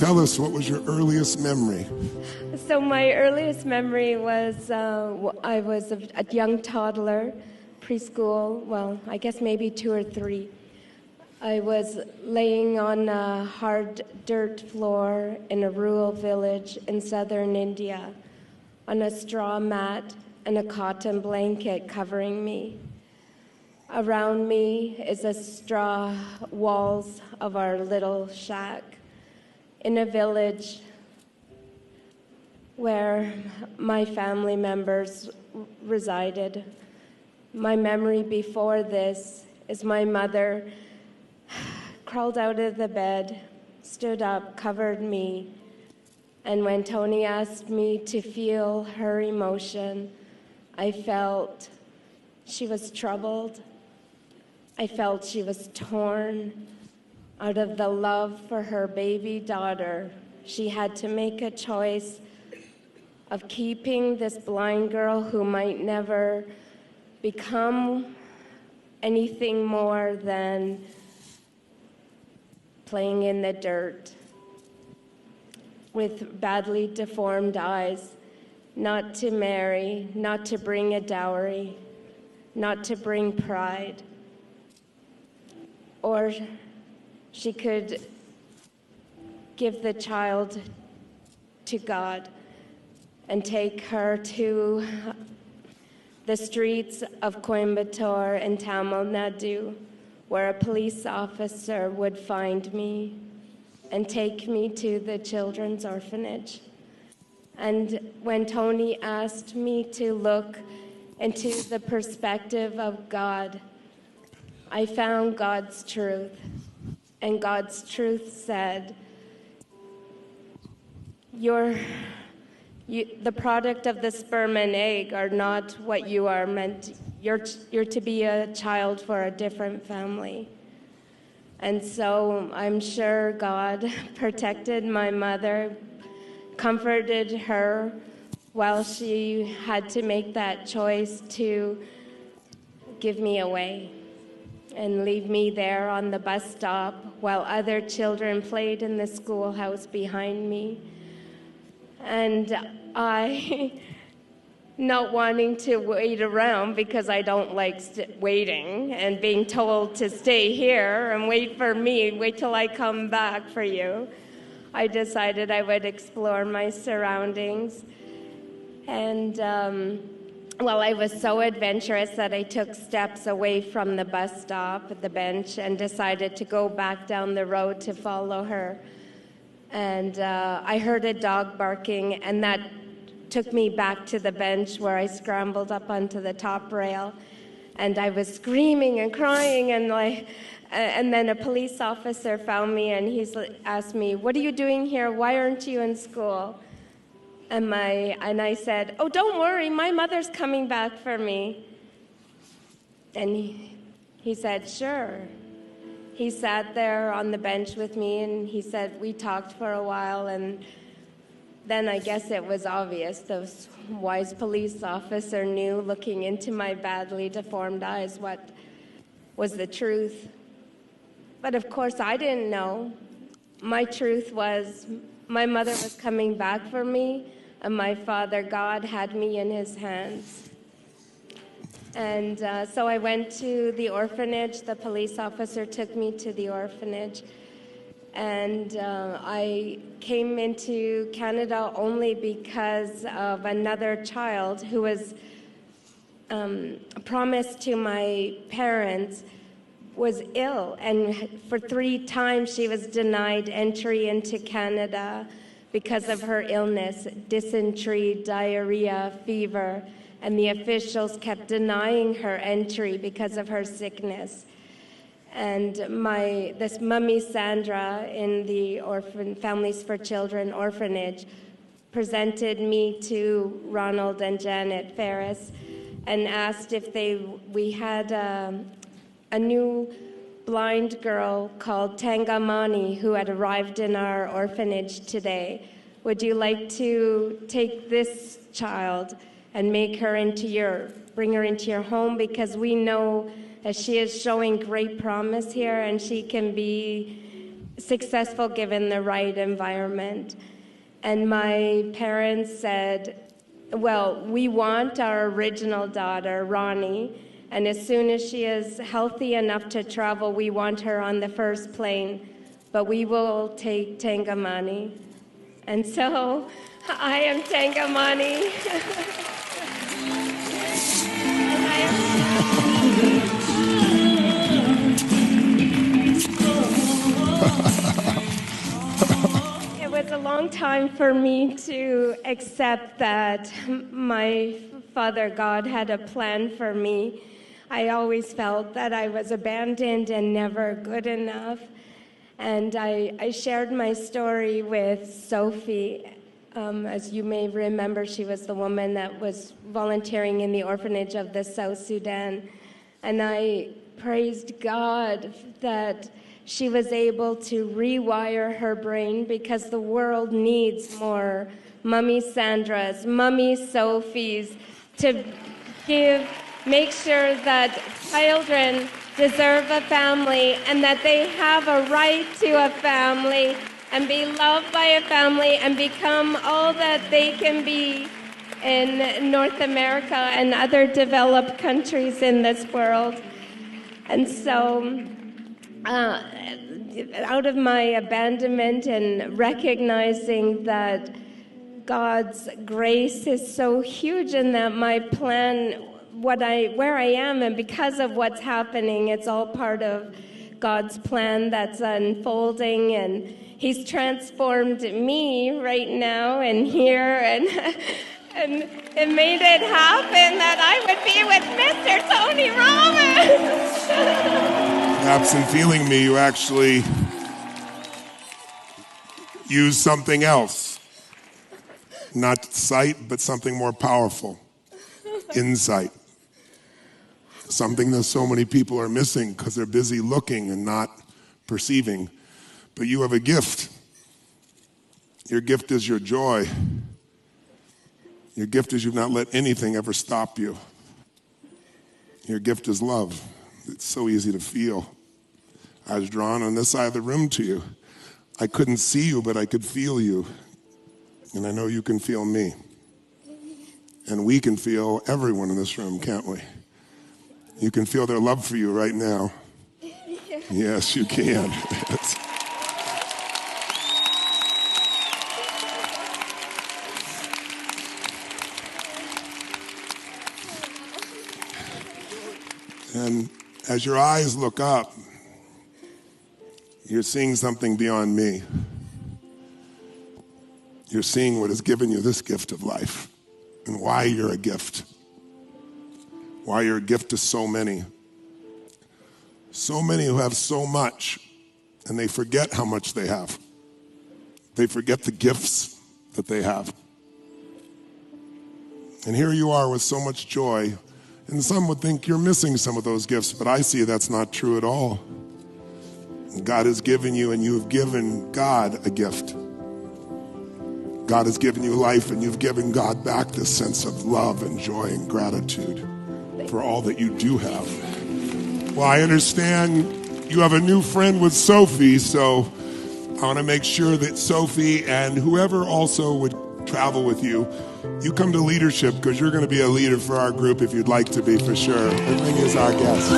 Tell us, what was your earliest memory? So my earliest memory was I was a young toddler, preschool, well, I guess maybe 2 or 3. I was laying on a hard dirt floor in a rural village in southern India on a straw mat and a cotton blanket covering me. Around me is the straw walls of our little shack in a village where my family members resided. My memory before this is my mother crawled out of the bed, stood up, covered me, and when Tony asked me to feel her emotion, I felt she was troubled. I felt she was torn. Out of the love for her baby daughter, she had to make a choice of keeping this blind girl who might never become anything more than playing in the dirt with badly deformed eyes, not to marry, not to bring a dowry, not to bring pride. Or she could give the child to God and take her to the streets of Coimbatore and Tamil Nadu, where a police officer would find me and take me to the children's orphanage. And when Tony asked me to look into the perspective of God, I found God's truth. And God's truth said, the product of the sperm and egg are not what you are meant. You're to be a child for a different family. And so I'm sure God protected my mother, comforted her while she had to make that choice to give me away and leave me there on the bus stop while other children played in the schoolhouse behind me. And I, not wanting to wait around because I don't like waiting and being told to stay here and wait for me, wait till I come back for you, I decided I would explore my surroundings. And well, I was so adventurous that I took steps away from the bus stop at the bench and decided to go back down the road to follow her. And I heard a dog barking, and that took me back to the bench where I scrambled up onto the top rail. And I was screaming and crying, and then a police officer found me, and he asked me, "What are you doing here? Why aren't you in school?" And I said, "Oh, don't worry, my mother's coming back for me." And he said, "Sure." He sat there on the bench with me, and he said, we talked for a while, and then I guess it was obvious. The wise police officer knew, looking into my badly deformed eyes, what was the truth. But of course, I didn't know. My truth was my mother was coming back for me, and my Father God had me in his hands. And so I went to the orphanage. The police officer took me to the orphanage. And I came into Canada only because of another child who was promised to my parents was ill. And for 3 times she was denied entry into Canada because of her illness, dysentery, diarrhea, fever. And the officials kept denying her entry because of her sickness. And this mummy Sandra in the Families for Children orphanage presented me to Ronald and Janet Ferris and asked if we had a new blind girl called Tangamani who had arrived in our orphanage today. Would you like to take this child and bring her into your home, because we know that she is showing great promise here and she can be successful given the right environment. And my parents said, well, we want our original daughter, Ronnie, and as soon as she is healthy enough to travel, we want her on the first plane, but we will take Tangamani. And so I am Tangamani. It was a long time for me to accept that my Father God had a plan for me. I always felt that I was abandoned and never good enough. And I shared my story with Sophie. As you may remember, she was the woman that was volunteering in the orphanage of the South Sudan. And I praised God that she was able to rewire her brain, because the world needs more Mummy Sandras, Mummy Sophies to make sure that children deserve a family and that they have a right to a family and be loved by a family and become all that they can be in North America and other developed countries in this world. And so out of my abandonment and recognizing that God's grace is so huge and that my plan, where I am, and because of what's happening, it's all part of God's plan that's unfolding, and He's transformed me right now and here, and it made it happen that I would be with Mr. Tony Robbins. Perhaps in feeling me, you actually use something else. Not sight, but something more powerful. Insight. Something that so many people are missing because they're busy looking and not perceiving. But you have a gift. Your gift is your joy. Your gift is you've not let anything ever stop you. Your gift is love. It's so easy to feel. I was drawn on this side of the room to you. I couldn't see you, but I could feel you. And I know you can feel me. And we can feel everyone in this room, can't we? You can feel their love for you right now. Yeah. Yes, you can. And as your eyes look up, you're seeing something beyond me. You're seeing what has given you this gift of life and why you're a gift. Why you're a gift to so many. So many who have so much and they forget how much they have. They forget the gifts that they have. And here you are with so much joy. And some would think you're missing some of those gifts, but I see that's not true at all. God has given you, and you have given God a gift. God has given you life, and you've given God back this sense of love and joy and gratitude for all that you do have. Well, I understand you have a new friend with Sophie, so I want to make sure that Sophie and whoever also would travel with you, you come to leadership, because you're going to be a leader for our group if you'd like to be, for sure. The thing is our guest.